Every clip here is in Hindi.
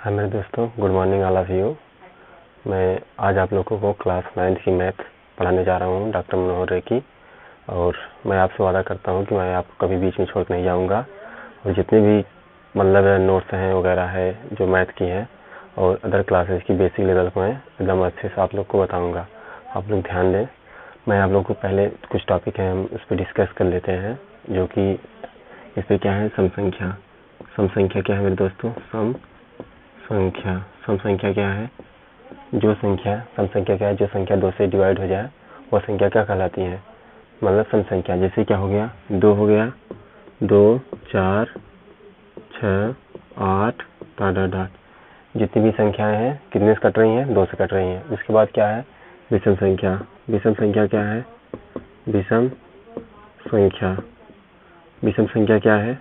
हाँ मेरे दोस्तों, good morning all of you. मैं आज आप लोगों को क्लास 9th की मैथ पढ़ाने जा रहा हूँ डॉक्टर मनोहर रेकी। और मैं आपसे वादा करता हूँ कि मैं आपको कभी बीच में छोड़ नहीं जाऊँगा। और जितने भी मतलब नोट्स हैं वगैरह है जो मैथ की हैं और अदर क्लासेस की बेसिक लेवल को हैं, एकदम अच्छे से आप लोग को बताऊँगा। आप लोग ध्यान दें। मैं आप लोग को पहले कुछ टॉपिक हैं हम उस पर डिस्कस कर लेते हैं, जो कि इस पर क्या है, सम संख्या। सम संख्या क्या है मेरे दोस्तों? सम संख्या क्या है? जो संख्या सम संख्या क्या है? जो संख्या 2 से डिवाइड हो जाए वो संख्या क्या कहलाती है? मतलब सम संख्या। जैसे क्या हो गया, 2 हो गया, 2 4 6 8 डॉट डॉट डॉट। जितनी भी संख्याएं हैं कितने से कट रही हैं? 2 से कट रही हैं। उसके बाद क्या है? विषम संख्या। विषम संख्या क्या है? विषम संख्या। विषम संख्या क्या है?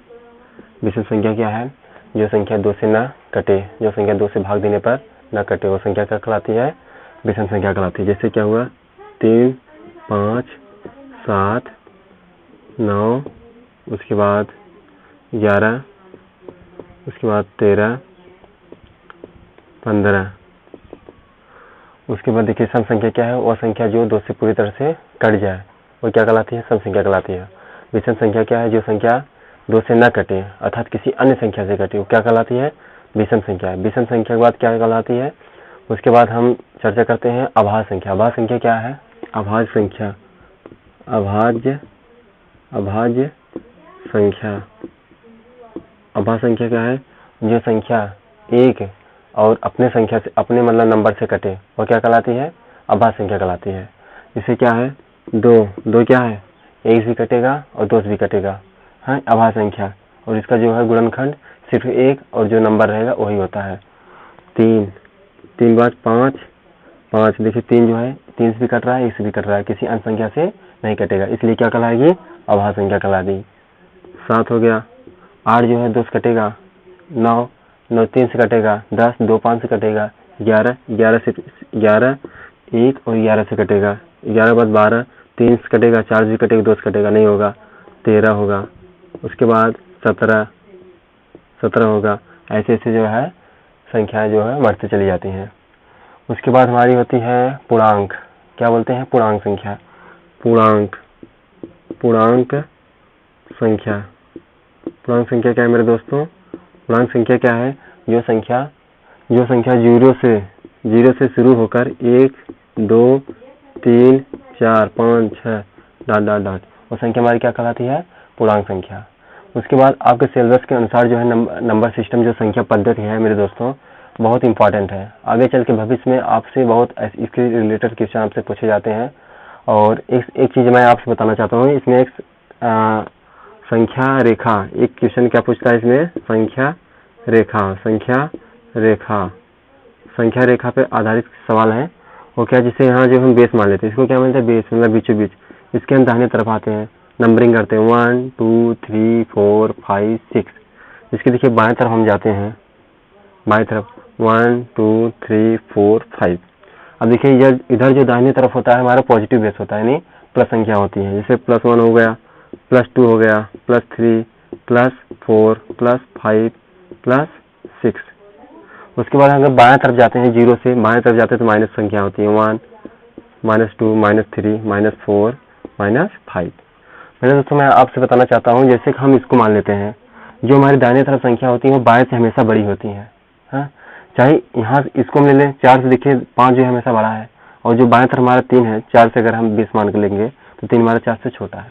विषम संख्या क्या है? जो संख्या 2 से ना कटे, जो संख्या 2 से भाग देने पर ना कटे, वो संख्या क्या कहलाती है? विषम संख्या कहलाती है। जैसे क्या हुआ, 3 5 7 9, उसके बाद 11, उसके बाद 13 15। उसके बाद देखिए सम संख्या क्या है? वो संख्या जो 2 से पूरी तरह से कट जाए वो क्या कहलाती है? सम संख्या कहलाती है। विषम संख्या क्या है? जो संख्या 2 से न कटे अर्थात किसी अन्य संख्या से कटे, वो क्या कहलाती है? विषम संख्या। विषम संख्या के बाद क्या कहलाती है? उसके बाद हम चर्चा करते हैं अभाज्य संख्या। अभाज्य संख्या क्या है? अभाज्य संख्या। अभाज्य संख्या। अभाज्य संख्या क्या है? जो संख्या एक और अपने संख्या से, अपने मतलब नंबर से कटे, वो क्या कहलाती है? अभाज्य संख्या कहलाती है। इसे क्या है? 2 क्या है? 1 भी कटेगा और 2 भी कटेगा, है अभाज्य संख्या। और इसका जो है गुणनखंड सिर्फ 1 और जो नंबर रहेगा वही होता है। 3 बाद 5 देखिए 3 जो है 3 से भी कट रहा है, 1 से भी कट रहा है, किसी अन्य संख्या से नहीं कटेगा, इसलिए क्या कहलाएगी? अभाज्य संख्या कहलाएगी। 7 हो गया। 8 जो है 2 से कटेगा, 9 3 से कटेगा, 10 2 5 से कटेगा, 11 1 और 11 से कटेगा, 11 बाद 12 3 से कटेगा, 4 से कटेगा, 2 से कटेगा, नहीं होगा, 13 होगा। उसके बाद 17 होगा। ऐसे ऐसे जो है संख्याएं जो है बढ़ती चली जाती हैं। उसके बाद हमारी होती है पूर्णांक। क्या बोलते हैं? पूर्णांक संख्या। पूर्णांक संख्या। पूर्णांक संख्या क्या है मेरे दोस्तों? पूर्णांक संख्या क्या है? जो संख्या 0 से शुरू होकर 1 2 3 4 5 6 डॉट डॉट डॉट, वो संख्या हमारी क्या कहलाती है? पूर्णांक संख्या। उसके बाद आपके सिलेबस के अनुसार जो है नंबर सिस्टम, जो संख्या पद्धति है मेरे दोस्तों, बहुत इंपॉर्टेंट है। आगे चल के भविष्य में आपसे बहुत इसके रिलेटेड क्वेश्चन आपसे पूछे जाते हैं। और एक चीज़ मैं आपसे बताना चाहता हूँ, इसमें एक संख्या रेखा, एक क्वेश्चन क्या पूछता है इसमें? संख्या रेखा पे आधारित सवाल है। वो क्या, जिसे यहाँ जो हम बेस मान लेते हैं, इसको क्या मानते हैं? बेस मतलब बीचों बीच। इसके हम दाहिने तरफ आते हैं, नंबरिंग करते हैं 1 2 3 4 5 6। इसके देखिए बाएं तरफ हम जाते हैं, बाएं तरफ 1 2 3 4 5। अब देखिए इधर जो दाहिने तरफ होता है हमारा पॉजिटिव बेस होता है, यानी प्लस संख्या होती है। जैसे +1 हो गया, +2 हो गया, +3 +4 +5 +6। उसके बाद अगर बाएं तरफ जाते हैं, 0 से बाएं तरफ जाते हैं तो माइनस संख्या होती है, 1 -2 -3 -4 -5। मेरे दोस्तों मैं आपसे बताना चाहता हूँ, जैसे कि हम इसको मान लेते हैं, जो हमारी दाहिने तरफ संख्या होती है वो बाएं से हमेशा बड़ी होती है। हाँ, चाहे यहाँ इसको हम ले लें, 4 से देखिए 5 जो है हमेशा बड़ा है, और जो बाएं तरफ हमारा 3 है, 4 से अगर हम 20 मान के लेंगे तो 3 हमारा 4 से छोटा है।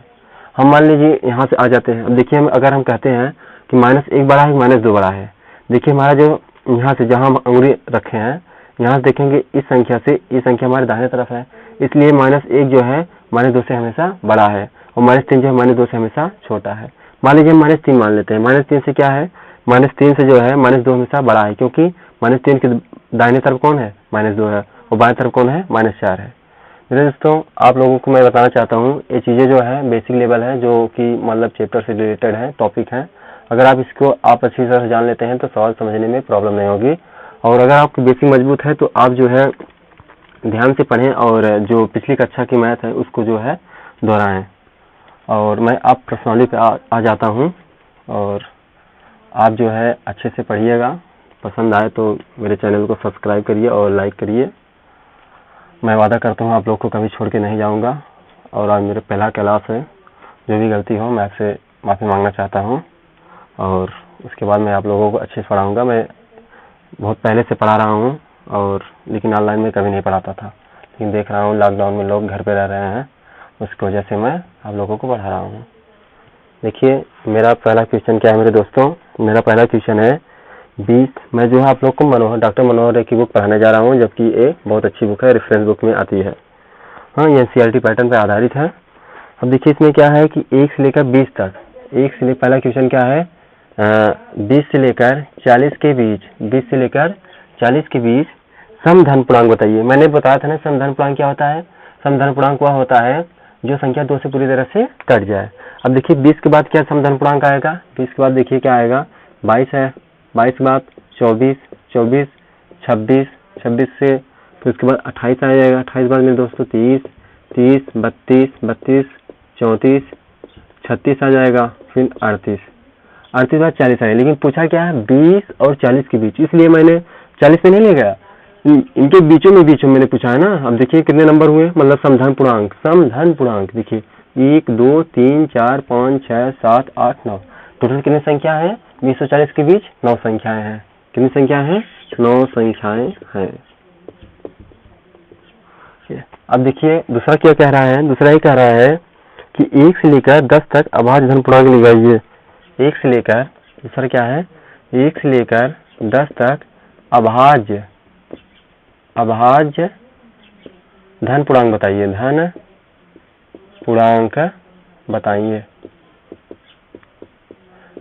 हम मान लीजिए यहाँ से आ जाते हैं। अब देखिए अगर हम कहते हैं कि -1 बड़ा है, -2 बड़ा है, देखिए हमारा जो यहाँ से जहाँ हम अंगुली रखे हैं, यहाँ से देखेंगे इस संख्या से ये संख्या हमारे दाहिने तरफ है, इसलिए -1 जो है -2 से हमेशा बड़ा है, और -3 जो है -2 से हमेशा छोटा है। मान लीजिए हम -3 मान लेते हैं। -3 से क्या है? -3 से जो है -2 हमेशा बड़ा है, क्योंकि -3 के दाहिने तरफ कौन है? -2 है, और बाएं तरफ कौन है? -4 है। मेरे दोस्तों आप लोगों को मैं बताना चाहता हूँ, ये चीज़ें जो है बेसिक लेवल है, जो कि मतलब चैप्टर से रिलेटेड है, टॉपिक है। अगर आप इसको अच्छी तरह से जान लेते हैं तो सवाल समझने में प्रॉब्लम नहीं होगी। और अगर आपकी बेसिक मजबूत है तो आप जो है ध्यान से पढ़ें और जो पिछली कक्षा की मैथ है उसको जो है दोहराएं। और मैं आप प्रश्नावली पे आ जाता हूँ, और आप जो है अच्छे से पढ़िएगा, पसंद आए तो मेरे चैनल को सब्सक्राइब करिए और लाइक करिए। मैं वादा करता हूँ आप लोग को कभी छोड़ के नहीं जाऊँगा। और आज मेरा पहला क्लास है, जो भी गलती हो मैं आपसे माफ़ी मांगना चाहता हूँ। और उसके बाद मैं आप लोगों को अच्छे से पढ़ाऊँगा। मैं बहुत पहले से पढ़ा रहा हूँ और लेकिन ऑनलाइन में कभी नहीं पढ़ाता था, लेकिन देख रहा हूँ लॉकडाउन में लोग घर पे रह रहे हैं, उसकी वजह से मैं आप लोगों को पढ़ा रहा हूँ। देखिए मेरा पहला क्वेश्चन क्या है मेरे दोस्तों। मेरा पहला क्वेश्चन है 20। मैं जो है आप लोग को डॉक्टर मनोहर रे की बुक पढ़ाने जा रहा हूँ, जबकि ये बहुत अच्छी बुक है, रेफरेंस बुक में आती है। हाँ, ये NCERT पैटर्न पे आधारित है। अब देखिए इसमें क्या है कि 1 से लेकर 20 तक, पहला क्वेश्चन क्या है, 20 से लेकर 40 के बीच, 20 से लेकर 40 के बीच समधन पूर्णांक बताइए। मैंने बताया था ना समधन पूर्णांक क्या होता है। समधन पूर्णांक वह होता है जो संख्या 2 से पूरी तरह से कट जाए। अब देखिए 20 के बाद क्या समधन पूर्णांक आएगा। 20 के बाद देखिए क्या आएगा, 22 है, 22 के बाद 24, 26, 26 से तो उसके बाद 28 आ जाएगा। 28 बाद मेरे दोस्तों 30, 32, 34, 36 आ जाएगा। फिर 38 बाद 40 आएगा। लेकिन पूछा क्या है 20 और 40 के बीच, इसलिए मैंने 40 में नहीं ले गया, इनके बीचों में मैंने पूछा है ना। अब देखिए कितने नंबर हुए, मतलब समधन पूर्णांक देखिए 1, 2, 3, 4, 5, 6, 7, 8, 9, टोटल कितनी संख्या है 20 और 40 के बीच 9 संख्याएं हैं। कितनी संख्या है 9 संख्याएं हैं। अब देखिए दूसरा क्या कह रहा है। दूसरा ये कह रहा है कि 1 से लेकर 10 तक अभाज्य धन पूर्णांक निकालिए। 1 से लेकर, दूसरा क्या है, 1 से लेकर 10 तक अभाज्य धन पूर्णांक बताइए। धन पूर्णांक बताइए।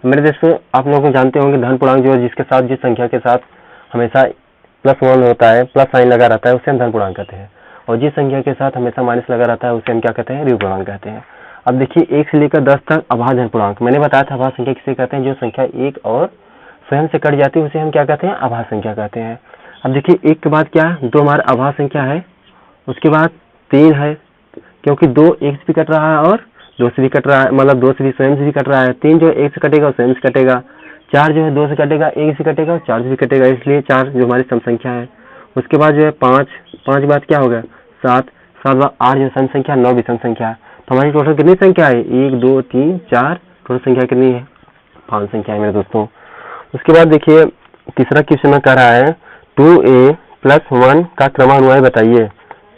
मेरे दोस्तों आप लोग जानते होंगे धन पूर्णांक जो है जिसके साथ, जिस संख्या के साथ हमेशा +1 होता है, प्लस साइन लगा रहता है, उसे हम धन पूर्णांक कहते हैं। और जिस संख्या के साथ हमेशा माइनस लगा रहता है उसे हम क्या कहते हैं, ऋण पूर्णांक कहते हैं। अब देखिए 1 से लेकर 10 तक अभाज्य धन पूर्णांक, मैंने बताया था अभाज्य संख्या किसे कहते हैं, जो संख्या 1 और स्वयं से कट जाती है उसे हम क्या कहते हैं, अभाज्य संख्या कहते हैं। अब देखिए 1 के बाद क्या, 2 हमारा अभाज्य संख्या है, उसके बाद 3 है, क्योंकि 2 1 से भी कट रहा है और 2 से भी कट रहा है, मतलब 2 से भी स्वयं से भी कट रहा है। 3 जो है 1 से कटेगा और स्वयं से कटेगा। 4 जो है 2 से कटेगा, 1 से कटेगा और 4 से भी कटेगा, इसलिए 4 जो हमारी सम संख्या है। उसके बाद जो है 5 के बाद क्या होगा 7 बाद 8 जो सम संख्या, 9 भी सम संख्या है। तो हमारी टोटल कितनी संख्या है 1, 2, 3, 4, टोटल संख्या कितनी है 5 संख्या है मेरे दोस्तों। उसके बाद देखिए तीसरा क्वेश्चन कह रहा है 2a + 1 का क्रमानुवाय बताइए।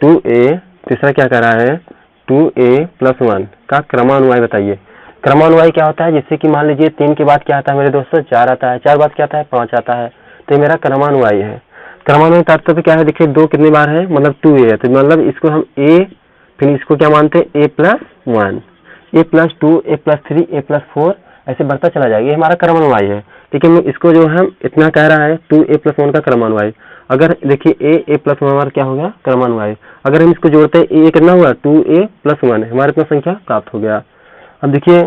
2a, तीसरा क्या कह रहा है 2a + 1 का क्रमानुवाय बताइए। क्रमानुवाय क्या होता है, जैसे कि मान लीजिए 3 के बाद क्या आता है मेरे दोस्तों 4 आता है, 4 बाद क्या आता है 5 आता है, तो ये मेरा क्रमानुवाय है। क्रमानुवाय तात्पर्य क्या है, देखिए 2 कितनी बार है, मतलब 2a है, तो मतलब इसको हम a, फिर इसको क्या मानते हैं a + 1, a + 2, a + 3, a + 4, ऐसे बढ़ता चला जाएगा। ये हमारा क्रमानुवाय है। लेकिन इसको जो हम इतना कह रहा है 2a + 1 का क्रमानुवाय। अगर देखिए a + 1 हमारा क्या हो गया क्रमानुवाय। अगर हम इसको जोड़ते हैं a कितना हुआ 2a + 1, हमारे इतना संख्या प्राप्त हो गया। अब देखिए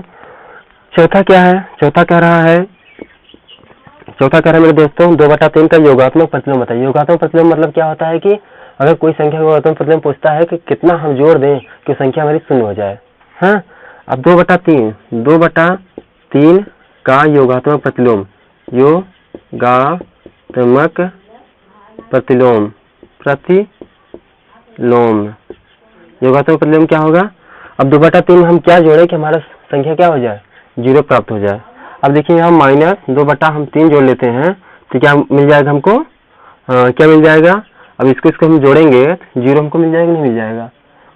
चौथा क्या है, चौथा कह रहा है मेरे दोस्तों 2/3 का योगात्मक प्रतिलोम बताइए। योगात्मक प्रतिलोम मतलब क्या होता है कि अगर कोई संख्या का योगात्मक प्रतिलोम पूछता है कि कितना हम जोड़ दें कि संख्या हमारी शून्य हो जाए। हाँ, अब 2/3 का योगात्मक प्रतिलोम, योगात्मक प्रतिलोम योगात्मक प्रतिलोम क्या होगा। अब 2/3 हम क्या जोड़े कि हमारा संख्या क्या हो जाए 0 प्राप्त हो जाए। अब देखिए हम -2/3 जोड़ लेते हैं तो क्या मिल जाएगा हमको, क्या मिल जाएगा। अब इसको हम जोड़ेंगे 0 हमको मिल जाएगा, नहीं मिल जाएगा।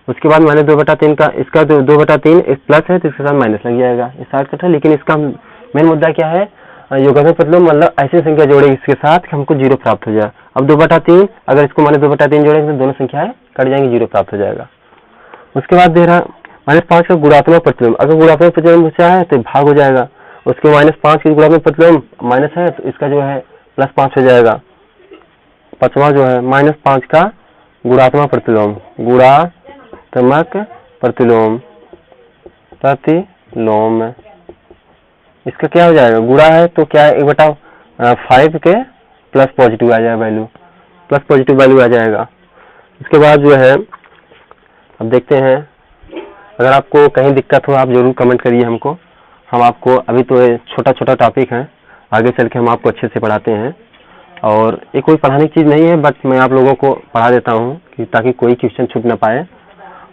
उसके बाद -2/3 का, इसका 2/3 प्लस है तो इसके साथ माइनस लग जाएगा, इस साइड कट है। लेकिन इसका मेन मुद्दा क्या है, योगात्मक प्रतिलोम मतलब ऐसी संख्या जोड़े इसके साथ कि हमको 0 प्राप्त हो जाए। अब 2/3 अगर इसको -2/3 जोड़ेंगे तो दोनों संख्याएं कट जाएंगी, 0 प्राप्त हो जाएगा। उसके बाद दे रहा -5 का गुणात्मक प्रतिलोम। अगर गुणात्मक प्रतिलोम पूछा है तो भाग हो जाएगा। उसके -5 की गुणात्मक प्रतिलोम माइनस है तो इसका जो है +5 हो जाएगा। 5वां जो है -5 का गुणात्मक प्रतिलोम, इसका क्या हो जाएगा, गुणा है तो क्या है 1/5 के प्लस पॉजिटिव आ जाएगा वैल्यू, प्लस पॉजिटिव वैल्यू आ जाएगा। इसके बाद जो है अब देखते हैं, अगर आपको कहीं दिक्कत हो आप जरूर कमेंट करिए हमको, हम आपको, अभी तो छोटा छोटा टॉपिक है, आगे चल के हम आपको अच्छे से पढ़ाते हैं। और ये कोई पढ़ाने की चीज़ नहीं है, बट मैं आप लोगों को पढ़ा देता हूँ कि ताकि कोई क्वेश्चन छूट ना पाए।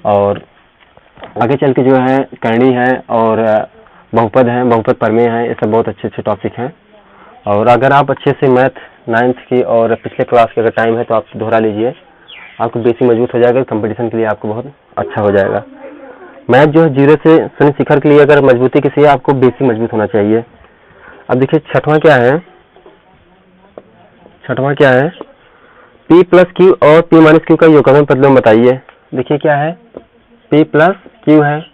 और आगे चल के जो है करणी है और बहुपद है, बहुपद प्रमेय है, ये सब बहुत अच्छे अच्छे टॉपिक हैं। और अगर आप अच्छे से मैथ 9th की और पिछले क्लास के अगर टाइम है तो आप दोहरा लीजिए, आपको बेसिक मजबूत हो जाएगा, कंपटीशन के लिए आपको बहुत अच्छा हो जाएगा। मैथ जो है 0 से शून्य शिखर के लिए अगर मजबूती किसी है, आपको बेसिक मजबूत होना चाहिए। अब देखिए छठवां क्या है, छठवां क्या है, P प्लस क्यू और P माइनस क्यू का योगदान प्रतिलोम बताइए। देखिए क्या है, P प्लस क्यू है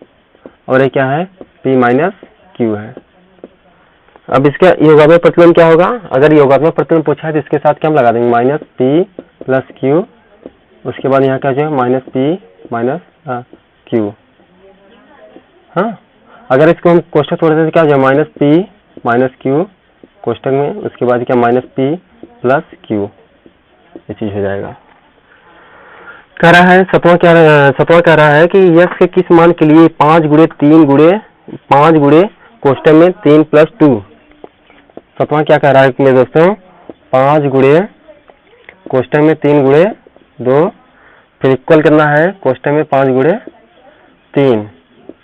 और ये क्या है, P माइनस क्यू है। अब इसका योगात्मक प्रतिलोम क्या होगा, अगर योगात्मक प्रतिलोम पूछा है तो इसके साथ क्या हम लगा देंगे, माइनस P प्लस क्यू, उसके बाद यहाँ क्या जो है माइनस P माइनस क्यू। हाँ, अगर इसको हम कोष्ठक तोड़ देते क्या हो जाए, माइनस P माइनस क्यू कोष्ठक में, उसके बाद क्या माइनस P प्लस क्यू, ये चीज हो जाएगा। कह रहा है सतवां कह रहा है कि यक्स के किस मान के लिए 5 गुणे 3 गुणे 5 गुणे कोष्ठक में 3 प्लस 2। सतवां क्या कह रहा है मेरे दोस्तों, 5 गुणे कोष्ठक में 3 गुणे 2, फिर इक्वल करना है कोष्ठक में 5 गुणे 3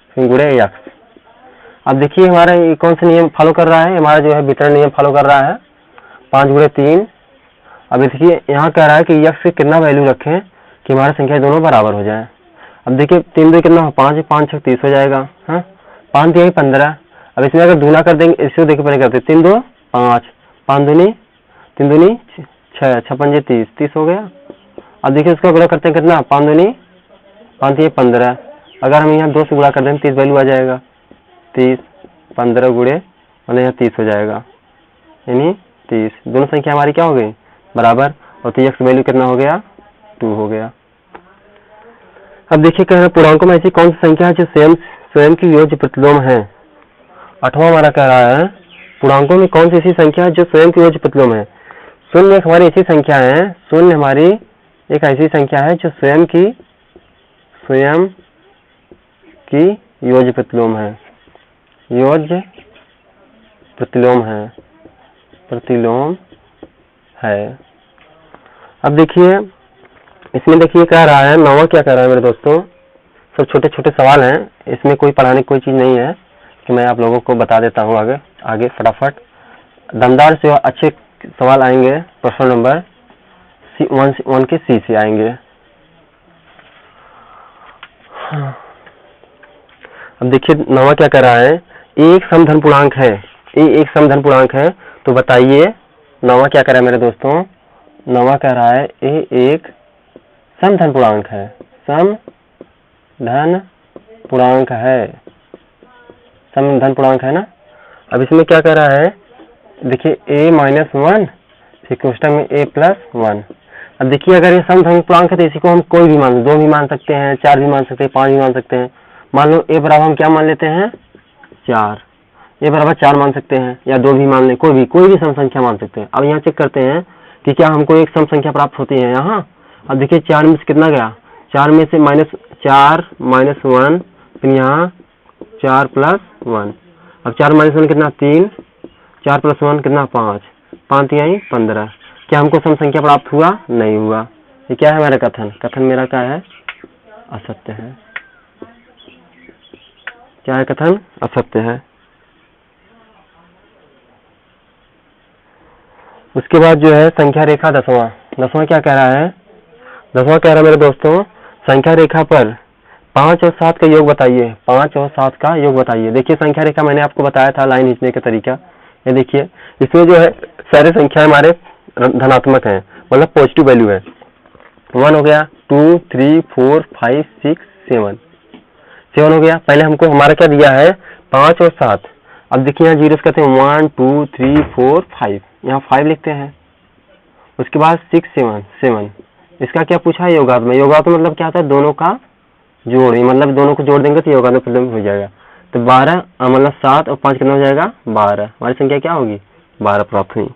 फिर गुणे यक्स। अब देखिए हमारा ये कौन सा नियम फॉलो कर रहा है, हमारा जो है वितरण नियम फॉलो कर रहा है, 5 गुणे 3। अब देखिए यहाँ कह रहा है कि यक्स से कितना वैल्यू रखें कि हमारा संख्या दोनों बराबर हो जाए। अब देखिए 3 2 कितना, 5 5 6 30 हो जाएगा। हाँ, 5 3 15। अब इसमें अगर दूना कर देंगे, इसको देखिए पहले करते 3 2 5, 5 दूनी 3 दूनी 6, 6 5 30, 30 हो गया। अब देखिए उसका गुणा करते हैं कितना, 5 दूनी 5 3 15। अगर हम यहाँ 2 से गुणा कर देंगे 30 वैल्यू आ जाएगा, 30 15 गुणे और यहाँ 30 हो जाएगा, यानी 30। दोनों संख्या हमारी क्या हो गई, बराबर। और तो यक्स वैल्यू कितना हो गया, 2 हो गया। अब देखिए कह रहे हैं पूर्णांकों में ऐसी कौन सी संख्या है जो स्वयं की योज्य प्रतिलोम है। 8वां हमारा कह रहा है पूर्णांकों में कौन सी ऐसी संख्या है जो स्वयं की योज्य प्रतिलोम है। शून्य एक हमारी ऐसी संख्या है, शून्य हमारी एक ऐसी संख्या है जो स्वयं की योज्य प्रतिलोम है, योज्य प्रतिलोम है। अब देखिए इसमें देखिए कह रहा है 9वां क्या कह रहा है मेरे दोस्तों, सब छोटे छोटे सवाल हैं, इसमें कोई पढ़ाने की कोई चीज नहीं है कि मैं आप लोगों को बता देता हूँ आगे फटाफट। दमदार से अच्छे सवाल आएंगे, प्रश्न नंबर 1 के सी से आएंगे। अब देखिए 9वां क्या कह रहा है, एक समधन पूर्णांक है, एक समधन पूर्णांक है, तो बताइए 9वां क्या कह रहा है मेरे दोस्तों। 9वां कह रहा है एक समधन पूर्णांक है, समधन पूर्णांक है, समधन पूर्णांक है ना। अब इसमें क्या कह रहा है, देखिए a माइनस 1 फिर कोष्ठक में a प्लस 1। अब देखिए अगर ये समधन पूर्णांक है तो इसी को हम कोई भी मान, 2 भी मान सकते हैं, 4 भी मान सकते हैं, 5 भी मान सकते हैं। मान लो a बराबर हम क्या मान लेते हैं, 4, a बराबर 4 मान सकते हैं, या 2 भी मान लें, कोई भी सम संख्या मान सकते हैं। अब यहाँ चेक करते हैं कि क्या हमको एक सम संख्या प्राप्त होती है यहाँ। अब देखिए 4 में से कितना गया, 4 में से -4 - 1, फिर यहाँ 4 + 1। अब 4 - 1 कितना, 3, 4 + 1 कितना, 5, 5 3 15। क्या हमको सम संख्या प्राप्त हुआ, नहीं हुआ। ये क्या है मेरा कथन मेरा क्या है, असत्य है। क्या है कथन, असत्य है। उसके बाद जो है संख्या रेखा 10वां क्या कह रहा है, 10वां कह रहा है मेरे दोस्तों, संख्या रेखा पर 5 और 7 का योग बताइए, 5 और 7 का योग बताइए। देखिए संख्या रेखा मैंने आपको बताया था लाइन खींचने का तरीका, ये देखिए इसमें जो है सारे संख्या हमारे धनात्मक हैं, मतलब पॉजिटिव वैल्यू है। 1 हो गया, 2 3 4 5 6 7 हो गया। पहले हमको हमारा क्या दिया है, 5 और 7। अब देखिए यहाँ जीरो कहते हैं 1 2 3 4 5, यहाँ 5 लिखते हैं। उसके बाद 6 7 इसका क्या पूछा है, योगात्मक। योगात्मक मतलब क्या होता है, दोनों का जोड़, मतलब दोनों को जोड़ देंगे तो योगात्मक प्रतिलोम हो जाएगा। तो 12 मतलब 7 और 5 कितना हो जाएगा, 12। हमारी संख्या क्या होगी, 12 प्राप्त हुई।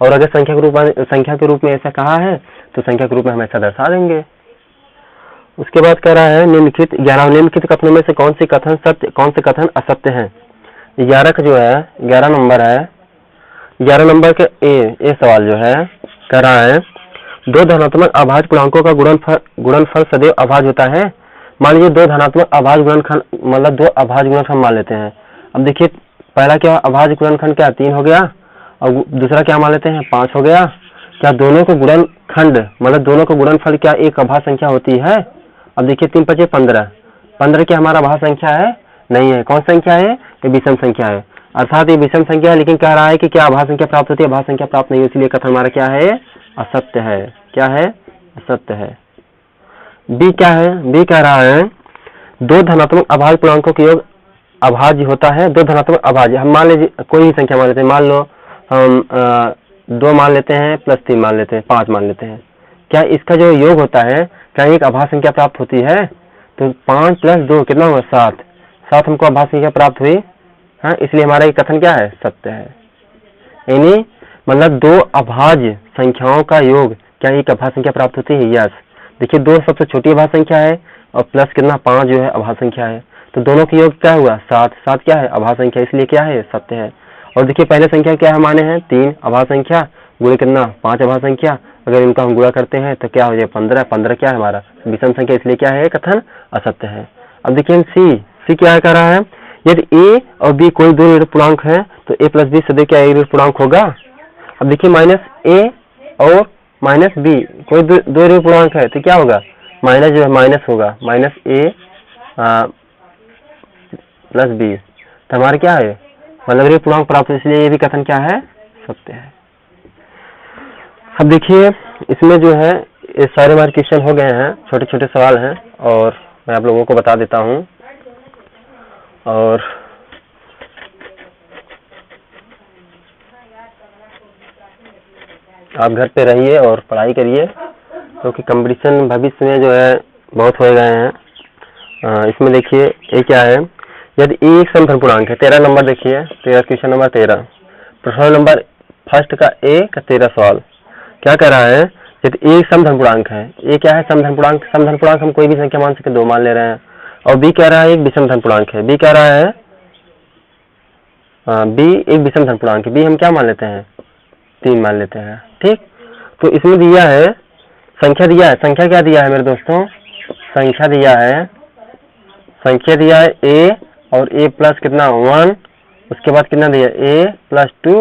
और अगर संख्या के रूप में ऐसा कहा है तो संख्या के रूप में हम ऐसा दर्शा देंगे। उसके बाद कह रहा है निम्नलिखित 11 निम्नलिखित कथनों में से कौन से कथन सत्य, कौन से कथन असत्य हैं। 11 का जो है 11 नंबर है, 11 नंबर के ए सवाल जो है कह रहा है दो धनात्मक अभाज्य पूर्णांकों का गुणनफल सदैव अभाज्य होता है। मान लीजिए दो धनात्मक अभाज्य गुणनखंड मतलब दो अभाज्य गुणनखंड मान लेते हैं। अब देखिए पहला क्या अभाज्य गुणनखंड क्या 3 हो गया और दूसरा क्या मान लेते हैं 5 हो गया। क्या दोनों को गुणनखंड मतलब दोनों को गुणनफल क्या एक अभाज्य संख्या होती है? अब देखिए 3 × 5 = 15। 15 क्या हमारा अभाज्य संख्या है? नहीं है। कौन संख्या है? ये विषम संख्या है। अर्थात ये विषम संख्या है, लेकिन कह रहा है कि क्या अभाज्य संख्या प्राप्त होती है? अभाज्य संख्या प्राप्त नहीं, इसलिए कथन हमारा क्या है? असत्य है। क्या है? असत्य है। बी क्या है? बी कह रहा है दो धनात्मक अभाज्य पूर्णांकों के योग अभाज्य होता है। दो धनात्मक अभाज्य हम मान लीजिए कोई भी संख्या मान लेते हैं, मान लो हम 2 मान लेते हैं प्लस 3 मान लेते हैं 5 मान लेते हैं। क्या इसका जो योग होता है क्या एक अभाज्य संख्या प्राप्त होती है? तो 5 + 2 कितना हुआ? 7। 7 हमको अभाज्य संख्या प्राप्त हुई। हाँ, इसलिए हमारा ये कथन क्या है? सत्य है। यानी मतलब दो अभाज्य संख्याओं का योग क्या एक अभाज्य संख्या प्राप्त होती है? यस। देखिए 2 सबसे छोटी अभाज्य संख्या है और प्लस कितना 5 जो है अभाज्य संख्या है, तो दोनों की योग क्या हुआ? 7। 7 क्या है? अभाज्य संख्या, इसलिए क्या है? सत्य है। और देखिए पहले संख्या क्या है माने हैं? 3 अभाज्य संख्या गुणे कितना 5 अभाज्य संख्या, अगर इनका हम गुणा करते हैं तो क्या हो जाए 15। 15 क्या है हमारा? विषम संख्या, इसलिए क्या है? कथन असत्य है। अब देखिए सी क्या कह रहा है? यदि ए और बी कोई दो ऋण पूर्णांक है तो a + b सदैव क्या एक ऋण पूर्णांक होगा? अब देखिए -a और -b कोई दो ऋण पूर्णांक है तो क्या होगा? माइनस जो है माइनस होगा, -a + b। तो हमारा क्या है? मतलब ऋण पूर्णांक प्राप्त, इसलिए ये भी कथन क्या है? सत्य है। अब देखिए इसमें जो है ये सारे हमारे क्वेश्चन हो गए हैं, छोटे छोटे सवाल हैं और मैं आप लोगों को बता देता हूँ। और आप घर पे रहिए और पढ़ाई करिए, क्योंकि कंपटीशन भविष्य में जो है बहुत हो गए हैं। इसमें देखिए ये क्या है? यदि ए एक समधन पूर्णांक है, 13 नंबर देखिए, 13 क्वेश्चन नंबर 13, प्रश्न नंबर फर्स्ट का ए का 13 सवाल क्या कह रहा है? यदि ए एक समधन पूर्णांक है, ए क्या है? समधन पूर्णांक। समधन पूर्णांक हम कोई भी संख्या मान सकते, 2 मान ले रहे हैं। और बी कह रहा है एक विषम धन पूर्णांक है। बी कह रहा है बी एक विषम धन पूर्णांक है। बी हम क्या मान लेते हैं? 3 मान लेते हैं। ठीक, तो इसमें दिया है संख्या, दिया है संख्या क्या दिया है मेरे दोस्तों? संख्या दिया है, संख्या दिया है a और a प्लस कितना 1, उसके बाद कितना दिया a + 2,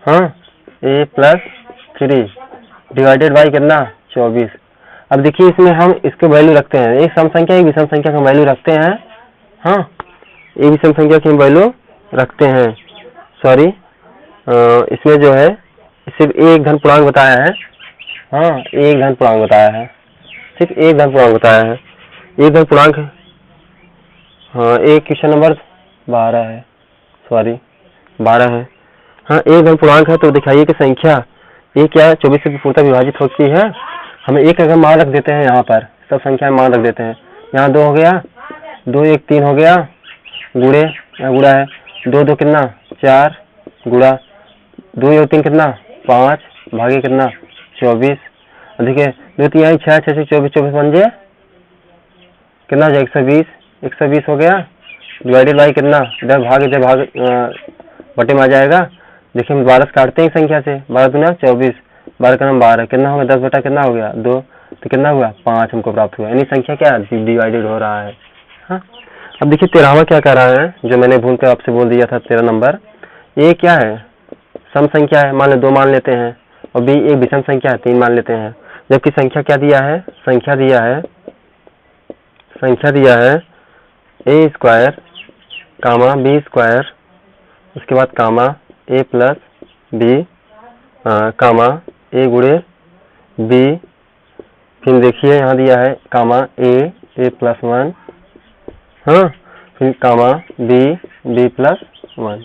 हाँ a + 3 डिवाइडेड बाई कितना 24। अब देखिए इसमें हम इसके वैल्यू रखते हैं, एक सम संख्या एक विषम संख्या का वैल्यू रखते हैं। हाँ, एक विषम संख्या की वैल्यू रखते हैं। सॉरी, इसमें जो है सिर्फ एक धन पूर्णांक बताया है। हाँ, एक धन पूर्णांक बताया है, सिर्फ एक धन पूर्णांक बताया है। एक धन पूर्णांक, हाँ एक क्वेश्चन नंबर 12 है, सॉरी 12 है। हाँ, एक धन पूर्णांक है तो दिखाइए कि संख्या ये क्या है? 24 से पूर्णतः विभाजित होती है। हमें एक अगर मान रख देते हैं, यहाँ पर सब संख्या मान रख देते हैं। यहाँ 2 हो गया, 2 × 1 3 हो गया, गुणे गुणा है 2 2 कितना 4 गुणा 2 × 3 कितना 5 भागे कितना 24। देखिए 2 3 6 6 से 24 24 बन जाए कितना हो जाए 120। 120 हो गया, डिवाइडेड बाई कितना 10 भाग बटे में आ जाएगा। देखिए हम 12 काटते हैं संख्या से, 12 दूना 24, 12 का नाम 12 कितना हो गया 10 बटा कितना हो गया 2, तो कितना हुआ 5 हमको प्राप्त हुआ। यानी संख्या क्या डिवाइडेड हो रहा है। हाँ, अब देखिए 13वां क्या कह रहा है, जो मैंने भूल कर आपसे बोल दिया था 13 नंबर, ये क्या है? सम संख्या है, मान लो 2 मान लेते हैं, और बी एक विषम संख्या है 3 मान लेते हैं। जबकि संख्या क्या दिया है? संख्या दिया है a² कामा b², उसके बाद कामा a + b कामा a गुणे b, फिर देखिए यहाँ दिया है कामा a + 1, हाँ फिर कामा b + 1।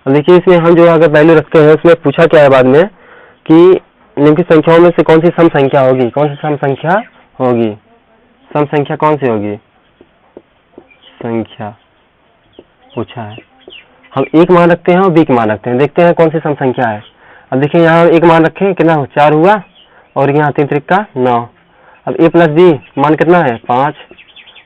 अब देखिए इसमें हम जो अगर वैल्यू रखते हैं, उसमें पूछा क्या है बाद में कि निम्नलिखित संख्याओं में से कौन सी सम संख्या होगी? कौन सी सम संख्या होगी? सम संख्या कौन सी होगी? संख्या पूछा है। हम एक मान रखते हैं और बी मान रखते हैं, देखते हैं कौन सी सम संख्या है। अब देखिए यहाँ एक मान रखें, कितना 4 हुआ, और यहाँ 3 × 3 = 9। अब a + b मान कितना है 5,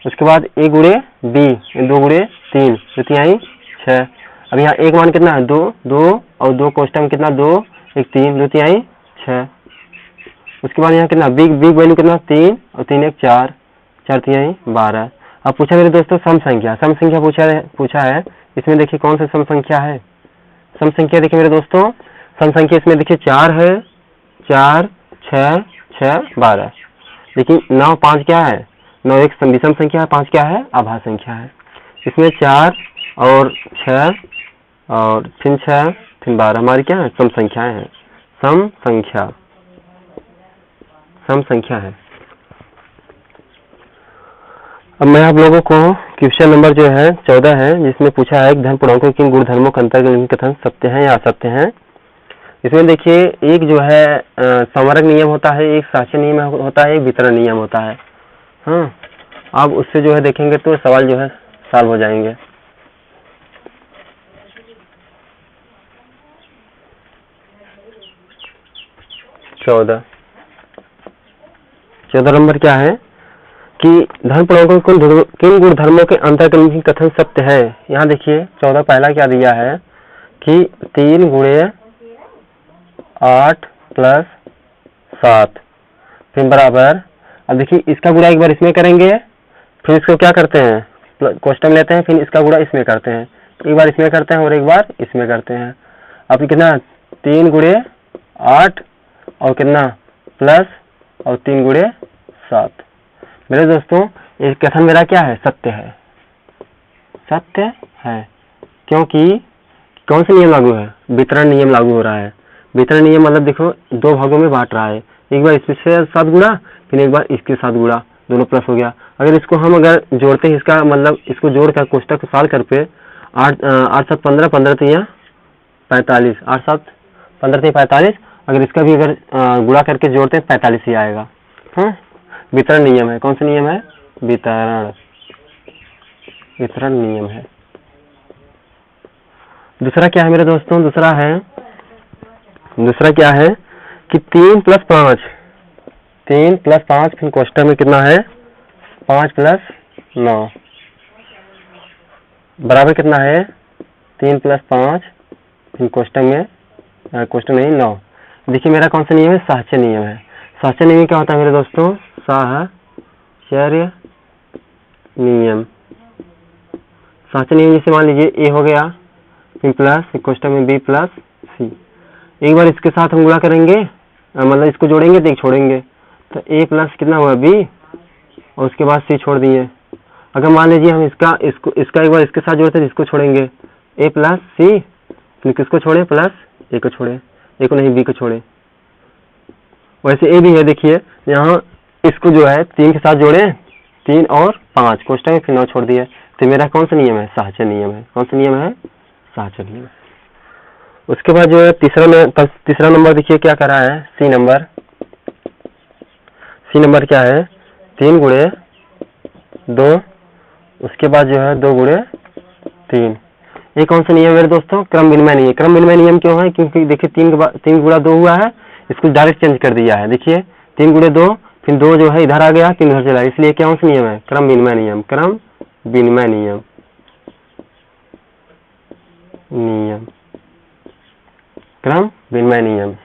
उसके बाद a गुणे b 2 गुणे 3 2 3 6। अब यहाँ एक मान कितना है 2, 2 और 2 कोष्टक में कितना 2, 1 3, 2 3 6। उसके बाद यहाँ कितना बिग वैल्यू कितना 3 और 3 1 4, 4 3 12। अब पूछा मेरे दोस्तों सम संख्या पूछा है। इसमें देखिए कौन सा सम संख्या है। सम संख्या देखिए मेरे दोस्तों, सम संख्या इसमें देखिए 4 है, 4 6 6 12। लेकिन 9 5 क्या है, 9 एक विषम संख्या है, 5 क्या है आभाज्य संख्या है। इसमें 4 और 6 और फिर 6 फिर 12 हमारी क्या है सम संख्याएं हैं। सम संख्या है। अब मैं आप लोगों को क्वेश्चन नंबर जो है 14 है, जिसमें पूछा है धन पूर्णांकों के गुणधर्मों का अंतर्गत कथन सत्य है या असत्य है। इसमें देखिए एक जो है संवरक नियम होता है, एक साक्ष्य नियम होता है, एक वितरण नियम होता है। हाँ, अब उससे जो है देखेंगे तो सवाल जो है सॉल्व हो जाएंगे। चौदह नंबर क्या है कि धन पूर्णांकों किन गुणधर्मों के अंतर्गत कथन सत्य है। यहाँ देखिए 14 पहला क्या दिया है कि 3 गुणे 8 प्लस 7 फिर बराबर। अब देखिए इसका गुणा एक बार इसमें करेंगे, फिर इसको क्या करते हैं कोष्टक लेते हैं, फिर इसका गुणा इसमें करते हैं, एक बार इसमें करते हैं और एक बार इसमें करते हैं। अब कितना 3 गुणे 8 और कितना प्लस और 3 गुणे 7। मेरे दोस्तों ये कथन मेरा क्या है सत्य है, क्योंकि कौन सा नियम लागू है, वितरण नियम लागू हो रहा है। वितरण नियम मतलब देखो 2 भागों में बांट रहा है, एक बार इसके साथ गुणा फिर एक बार इसके साथ गुणा, दोनों प्लस हो गया। अगर इसको हम अगर जोड़ते हैं, इसका मतलब इसको जोड़कर कोष्टक सॉल्व कर पे 8 7 15 15 3 45, 8 7 15 3 45। अगर इसका भी अगर गुणा करके जोड़ते हैं 45 ही आएगा। हाँ, वितरण नियम है। कौन सा नियम है, वितरण नियम है। दूसरा क्या है मेरे दोस्तों, दूसरा क्या है कि 3 प्लस 5 फिर कोष्टक में कितना है 5 प्लस 9 बराबर कितना है 3 प्लस 5 फिर कोष्टक में 9। देखिए मेरा कौन सा नियम है, साहचर्य नियम है। साहचर्य नियम क्या होता है मेरे दोस्तों, साहचर्य नियम जैसे मान लीजिए ए हो गया फिर प्लस कोष्टक में बी प्लस सी। एक बार इसके साथ हम गुणा करेंगे, मतलब इसको जोड़ेंगे तो एक छोड़ेंगे, तो ए प्लस कितना हुआ बी और उसके बाद सी छोड़ दिए। अगर मान लीजिए हम इसका एक बार इसके साथ जोड़ते हैं, इसको छोड़ेंगे ए प्लस सी, फिर किसको छोड़े प्लस ए को छोड़े, ए को नहीं बी को छोड़े। वैसे ए भी है, देखिए यहाँ इसको जो है 3 के साथ जोड़े 3 और 5 कोष्टक में फिर 9 छोड़ दिए। तो मेरा कौन सा नियम है, साहचर्य नियम है। कौन सा नियम है, साहचर्य नियम। उसके बाद जो है तीसरा नंबर देखिए क्या कर रहा है, सी नंबर क्या है 3 गुणे 2, उसके बाद जो है 2 गुणे 3। ये कौन सा नियम है मेरे दोस्तों, क्रम विनिमय नियम। क्रम विनिमय नियम क्यों है, क्योंकि देखिए 3 गुणा 2 हुआ है, इसको डायरेक्ट चेंज कर दिया है। देखिए 3 गुणे 2 फिर 2 जो है इधर आ गया 3 इधर चला, इसलिए कौन सा नियम है, क्रम विनिमय नियम। क्रम विनिमय नियम।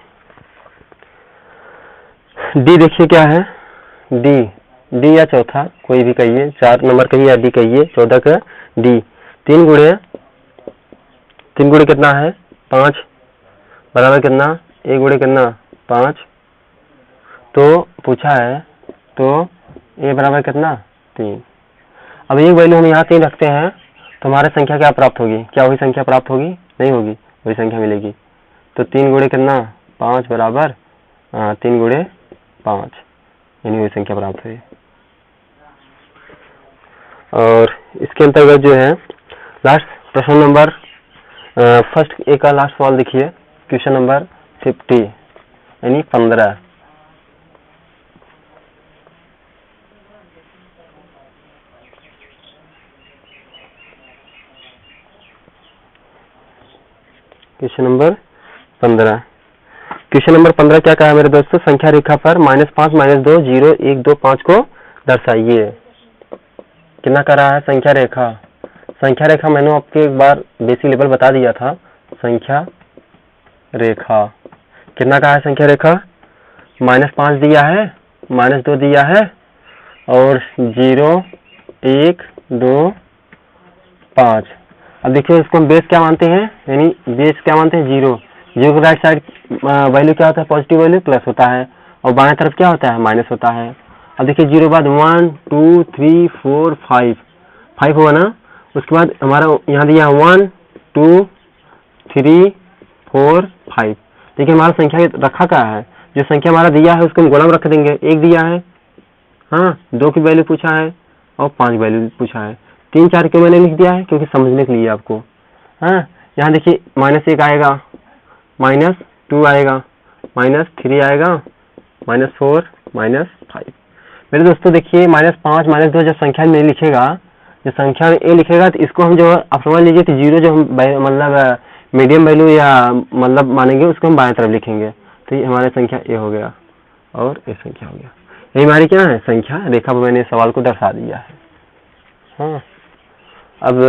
डी देखिए क्या है, डी या चौथा कोई भी कहिए, 4 नंबर कहिए या डी कहिए, 14 का डी। 3 गुणे कितना है 5 बराबर कितना 1 गुणे कितना 5। तो पूछा है तो ए बराबर कितना 3। अब ये वैल्यू हम यहाँ 3 रखते हैं तो हमारे संख्या क्या प्राप्त होगी, क्या वही संख्या प्राप्त होगी, नहीं होगी, वही संख्या मिलेगी। तो 3 गुणे कितना 5 बराबर 3 गुणे 5, यानी वही संख्या प्राप्त हुई। और इसके अंतर्गत जो है लास्ट प्रश्न नंबर फर्स्ट ए का लास्ट सवाल देखिए, क्वेश्चन नंबर 50 यानी 15। क्वेश्चन नंबर 15 क्या कहा मेरे दोस्तों, संख्या रेखा पर -5 -2 0 1 2 5 को दर्शाइए। कितना कर रहा है, संख्या संख्या रेखा मैंने आपको एक बार बेसिक लेवल बता दिया था। संख्या रेखा कितना का है? संख्या रेखा -5 दिया है, -2 दिया है और 0 1 2 5। अब देखिए इसको हम बेस क्या मानते हैं, यानी बेस क्या मानते हैं? 0 को राइट साइड वैल्यू क्या होता है? पॉजिटिव वैल्यू प्लस होता है और बाएं तरफ क्या होता है? माइनस होता है। अब देखिए 0 बाद 1 2 3 4 5 हुआ ना। उसके बाद हमारा यहाँ दिया 1 2 3 4 5। देखिए हमारा संख्या रखा क्या है? जो संख्या हमारा दिया है उसको हम गोला में रख देंगे। 1 दिया है, हाँ 2 की वैल्यू पूछा है और 5 वैल्यू पूछा है। 3 4 क्यों मैंने लिख दिया है? क्योंकि समझने के लिए आपको। हाँ यहाँ देखिए -1 आएगा, -2 आएगा, -3 आएगा, -4 -5। मेरे दोस्तों देखिए -5 -2 जब संख्या में लिखेगा, जब संख्या में ए लिखेगा तो इसको हम जो आप समझ लीजिए कि 0 जो हम मतलब मीडियम वैल्यू या मतलब मानेंगे उसको हम बाएं तरफ लिखेंगे। तो ये हमारी संख्या ए हो गया और ए संख्या हो गया। ये हमारी क्या है? संख्या रेखा पर मैंने सवाल को दर्शा दिया है। हाँ अब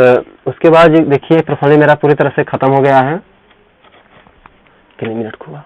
उसके बाद देखिए प्रश्न मेरा पूरी तरह से खत्म हो गया है। कितने मिनट हुआ?